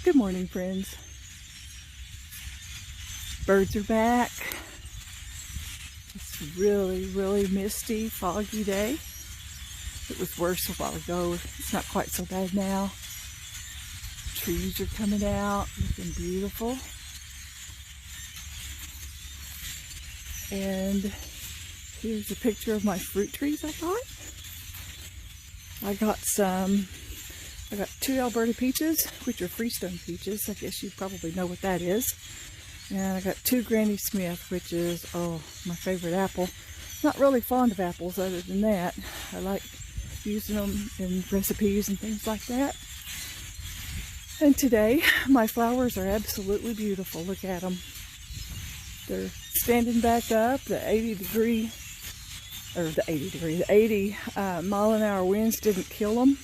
Good morning, friends. Birds are back. It's a really misty, foggy day. It was worse a while ago. It's not quite so bad now. Trees are coming out, looking beautiful. And here's a picture of my fruit trees I got. I got 2 Alberta peaches, which are Freestone peaches. I guess you probably know what that is. And I got 2 Granny Smith, which is, oh, my favorite apple. Not really fond of apples other than that. I like using them in recipes and things like that. And today, my flowers are absolutely beautiful. Look at them. They're standing back up. The 80 mile-an-hour winds didn't kill them.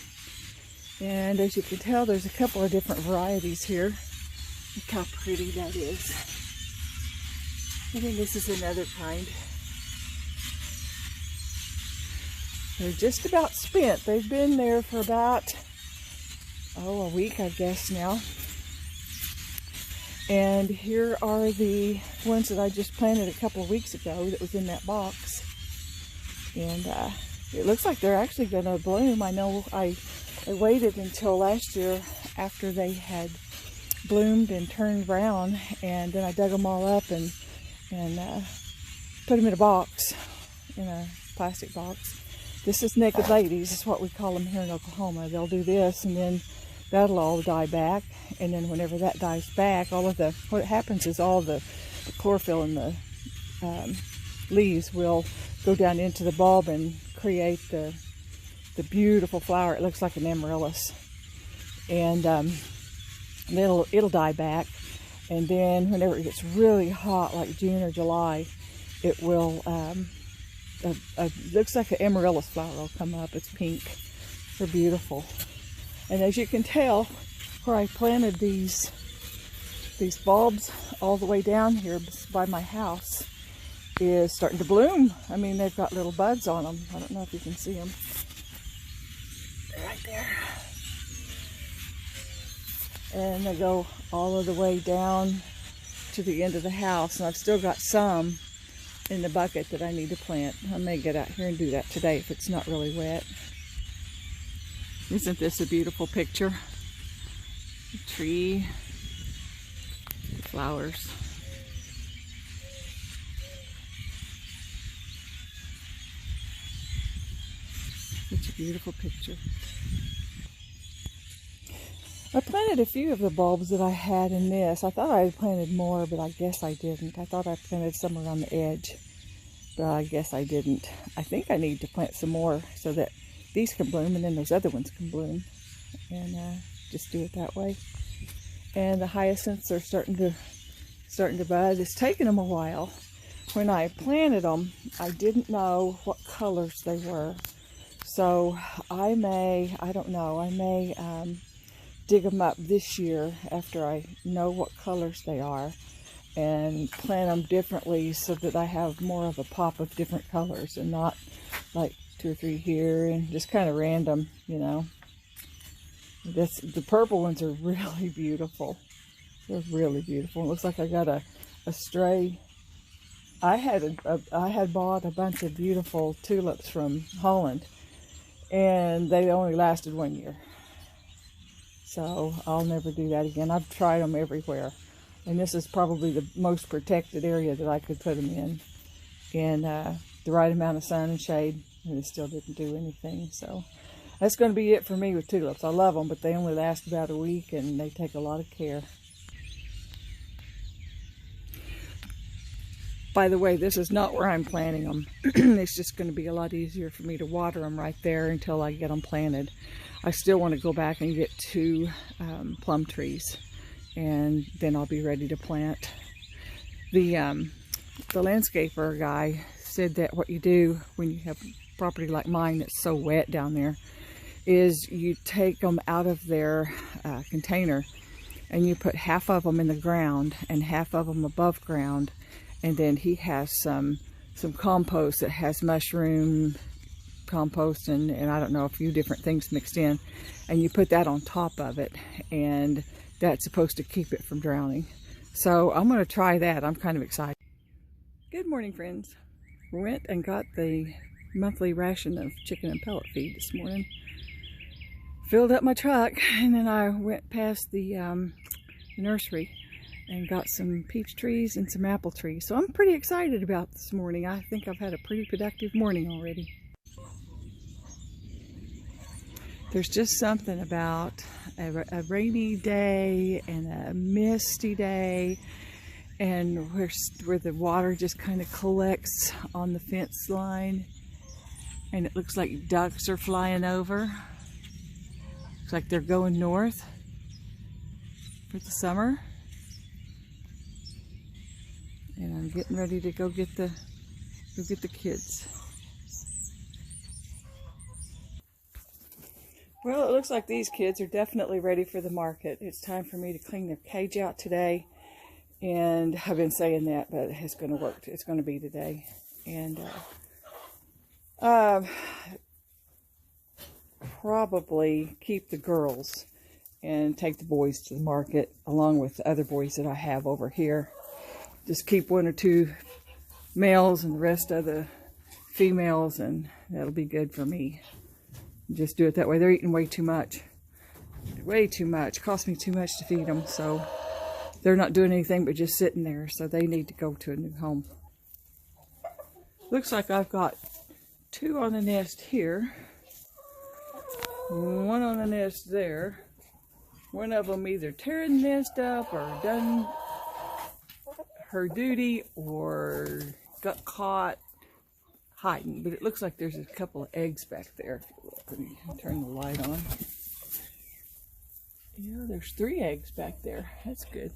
And as you can tell, there's a couple of different varieties here. Look how pretty that is. I think this is another kind. They're just about spent. They've been there for about, a week, I guess now. And here are the ones that I just planted a couple of weeks ago that was in that box. And it looks like they're actually going to bloom. I know I waited until last year after they had bloomed and turned brown, and then I dug them all up and put them in a box, in a plastic box. This is naked ladies, is what we call them here in Oklahoma. They'll do this, and then that'll all die back, and then whenever that dies back, what happens is all the chlorophyll in the leaves will go down into the bulb and create the beautiful flower. It looks like an amaryllis, and it'll die back, and then whenever it gets really hot, like June or July, it will looks like an amaryllis flower will come up. It's pink. They're beautiful. And as you can tell, where I planted these bulbs all the way down here by my house is starting to bloom. I mean, they've got little buds on them. I don't know if you can see them. They're right there. And they go all of the way down to the end of the house. And I've still got some in the bucket that I need to plant. I may get out here and do that today if it's not really wet. Isn't this a beautiful picture? The tree, the flowers. Such a beautiful picture. I planted a few of the bulbs that I had in this. I thought I had planted more, but I guess I didn't. I thought I planted some around the edge, but I guess I didn't. I think I need to plant some more so that these can bloom and then those other ones can bloom, and just do it that way. And the hyacinths are starting to bud. It's taken them a while. When I planted them, I didn't know what colors they were, so I may dig them up this year after I know what colors they are and plant them differently so that I have more of a pop of different colors and not like 2 or 3 here and just kind of random, you know. The purple ones are really beautiful. They're really beautiful. It looks like I got a stray. I had bought a bunch of beautiful tulips from Holland, and they only lasted 1 year. So I'll never do that again. I've tried them everywhere, and this is probably the most protected area that I could put them in the right amount of sun and shade, and it still didn't do anything. So that's going to be it for me with tulips. I love them, but they only last about a week, and they take a lot of care. By the way, this is not where I'm planting them. It's just going to be a lot easier for me to water them right there until I get them planted. I still want to go back and get 2 plum trees, and then I'll be ready to plant. The landscaper guy said that what you do when you have property like mine that's so wet down there is you take them out of their container and you put half of them in the ground and half of them above ground, and then he has some compost that has mushroom compost and I don't know, a few different things mixed in, and you put that on top of it, and that's supposed to keep it from drowning. So I'm going to try that. I'm kind of excited. Good morning, friends. Went and got the monthly ration of chicken and pellet feed this morning. Filled up my truck, and then I went past the nursery and got some peach trees and some apple trees. So I'm pretty excited about this morning. I think I've had a pretty productive morning already. There's just something about a rainy day and a misty day, and where the water just kind of collects on the fence line, and it looks like ducks are flying over. Looks like they're going north for the summer. And I'm getting ready to go get the kids. Well, it looks like these kids are definitely ready for the market. It's time for me to clean their cage out today. And I've been saying that, but it's going to work. It's going to be today. And probably keep the girls and take the boys to the market along with the other boys that I have over here. Just keep 1 or 2 males and the rest of the females, and that'll be good for me. Just do it that way. They're eating way too much. Way too much. Cost me too much to feed them, so they're not doing anything but just sitting there, so they need to go to a new home. Looks like I've got 2 on the nest here. 1 on the nest there. One of them either tearing the nest up or done her duty or got caught hiding, but it looks like there's a couple of eggs back there. Let me turn the light on. Yeah, there's 3 eggs back there. That's good.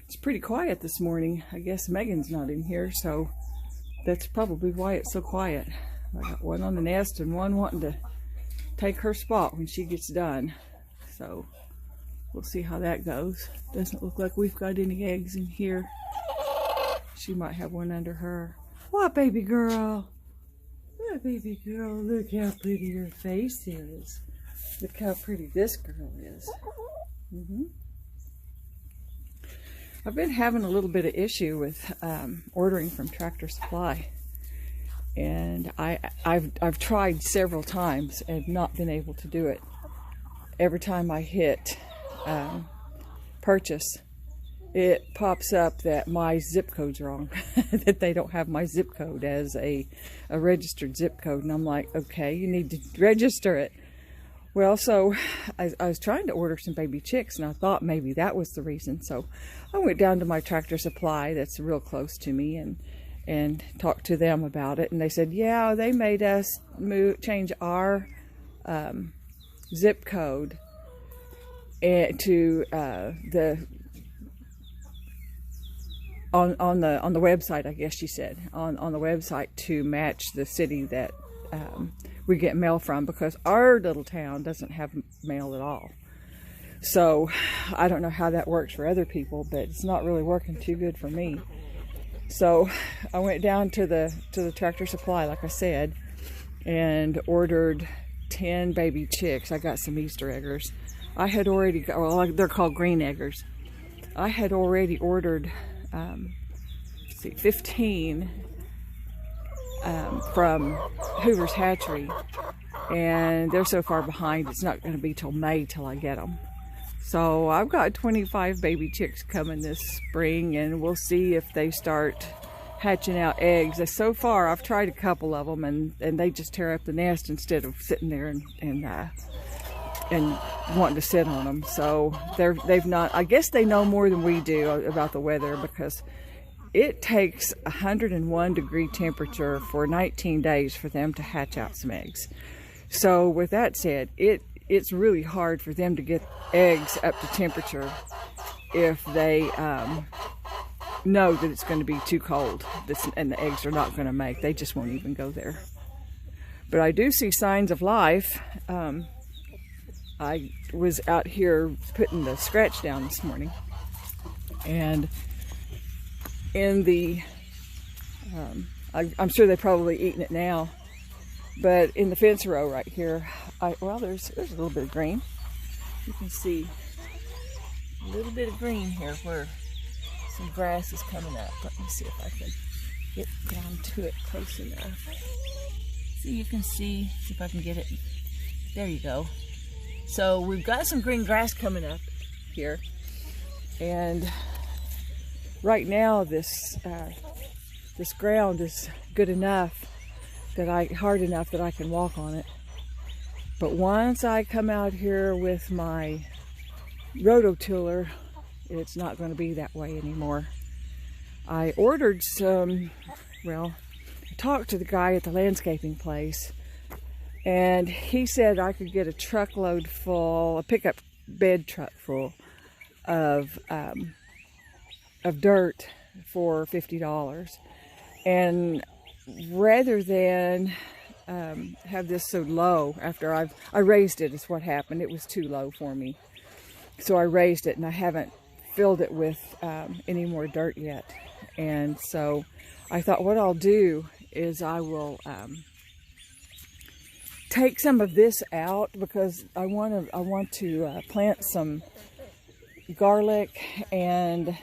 It's pretty quiet this morning. I guess Megan's not in here, so that's probably why it's so quiet. I got 1 on the nest and 1 wanting to take her spot when she gets done. So we'll see how that goes. Doesn't look like we've got any eggs in here. She might have 1 under her. What, baby girl? What, baby girl? Look how pretty your face is. Look how pretty this girl is. I've been having a little bit of issue with ordering from Tractor Supply. And I've tried several times and not been able to do it. Every time I hit purchase, it pops up that my zip code's wrong, that they don't have my zip code as a registered zip code. And I'm like, okay, you need to register it. Well, so I was trying to order some baby chicks, and I thought maybe that was the reason. So I went down to my Tractor Supply that's real close to me and talked to them about it, and they said, yeah, they made us change our zip code to on the website, I guess she said, on the website to match the city that we get mail from, because our little town doesn't have mail at all. So I don't know how that works for other people, but it's not really working too good for me. So I went down to the Tractor Supply, like I said, and ordered 10 baby chicks. I got some Easter eggers. I had already, well, they're called green eggers. I had already ordered, 15 from Hoover's Hatchery, and they're so far behind, it's not going to be till May till I get them. So I've got 25 baby chicks coming this spring, and we'll see if they start hatching out eggs. So far, I've tried a couple of them, and they just tear up the nest instead of sitting there and wanting to sit on them. So they've not. I guess they know more than we do about the weather, because it takes 101-degree temperature for 19 days for them to hatch out some eggs. So with that said, it's really hard for them to get eggs up to temperature if they know that it's going to be too cold and the eggs are not going to make. They just won't even go there. But I do see signs of life. I was out here putting the scratch down this morning, and in the, I'm sure they've probably eaten it now, but in the fence row right here, well, there's a little bit of green. You can see a little bit of green here where some grass is coming up. Let me see if I can get down to it close enough. See, you can see if I can get it. There you go. So we've got some green grass coming up here, and right now this ground is good enough that hard enough that I can walk on it. But once I come out here with my rototiller, it's not going to be that way anymore. I ordered some, well, I talked to the guy at the landscaping place, and he said I could get a truckload full, a pickup bed truck full of dirt for $50. And rather than have this so low, after I raised it is what happened. It was too low for me. So I raised it, and I haven't filled it with any more dirt yet. And so I thought what I'll do is I will take some of this out, because I want to plant some garlic and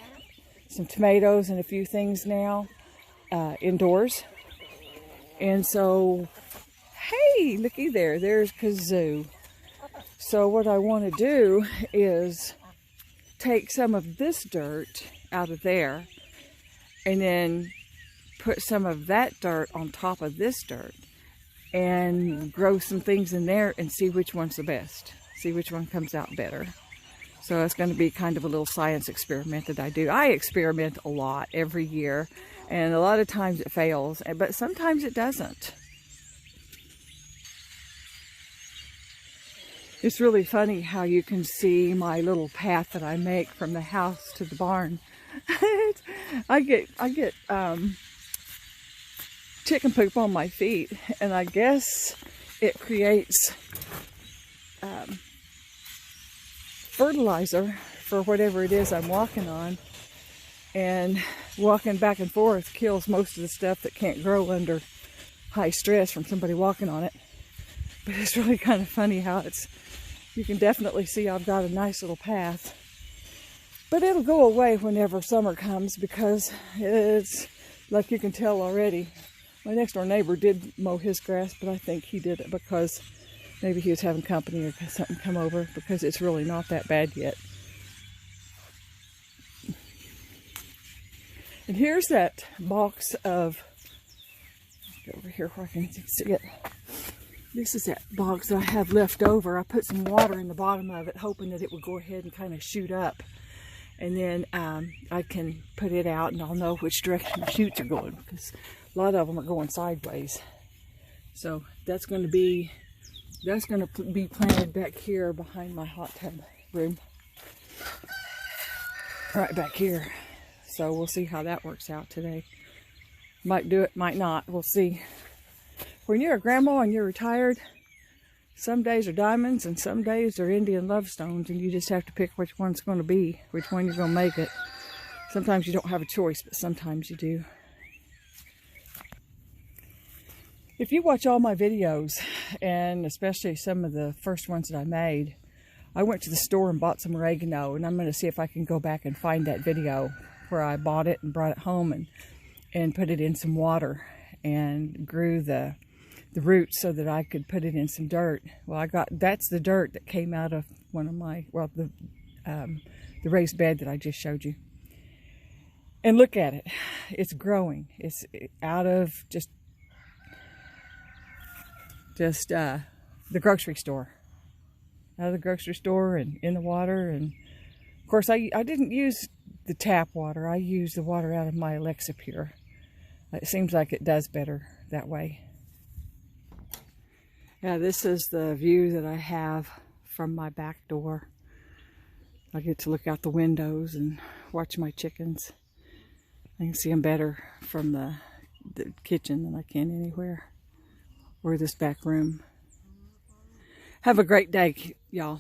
some tomatoes and a few things now indoors. And so, hey, looky there, there's Kazoo. So what I want to do is take some of this dirt out of there and then put some of that dirt on top of this dirt and grow some things in there and see which one's the best, see which one comes out better. So it's going to be kind of a little science experiment that I do. I experiment a lot every year, and a lot of times it fails, but sometimes it doesn't. It's really funny how you can see my little path that I make from the house to the barn. I get chicken poop on my feet, and I guess it creates fertilizer for whatever it is I'm walking on, and walking back and forth kills most of the stuff that can't grow under high stress from somebody walking on it. But it's really kind of funny how you can definitely see I've got a nice little path. But it'll go away whenever summer comes, because it's, like you can tell already, my next door neighbor did mow his grass, but I think he did it because maybe he was having company or something come over, because it's really not that bad yet. And here's that box of, get over here where I can see it. This is that box that I have left over. I put some water in the bottom of it, hoping that it would go ahead and kind of shoot up. And then I can put it out, and I'll know which direction the shoots are going, because a lot of them are going sideways. So that's going to be planted back here behind my hot tub room, right back here. So we'll see how that works out today. Might do it, might not. We'll see. When you're a grandma and you're retired, some days are diamonds and some days are Indian love stones, and you just have to pick which one's going to be, which one you're going to make it. Sometimes you don't have a choice, but sometimes you do. If you watch all my videos, and especially some of the first ones that I made, I went to the store and bought some oregano, and I'm going to see if I can go back and find that video where I bought it and brought it home and put it in some water and grew the roots so that I could put it in some dirt. Well, that's the dirt that came out of one of my, well, the raised bed that I just showed you. And look at it. It's growing. It's out of just the grocery store. Out of the grocery store and in the water. And of course, I didn't use the tap water. I used the water out of my Alexa Pure. It seems like it does better that way. Yeah, this is the view that I have from my back door. I get to look out the windows and watch my chickens. I can see them better from the kitchen than I can anywhere, or this back room. Have a great day, y'all.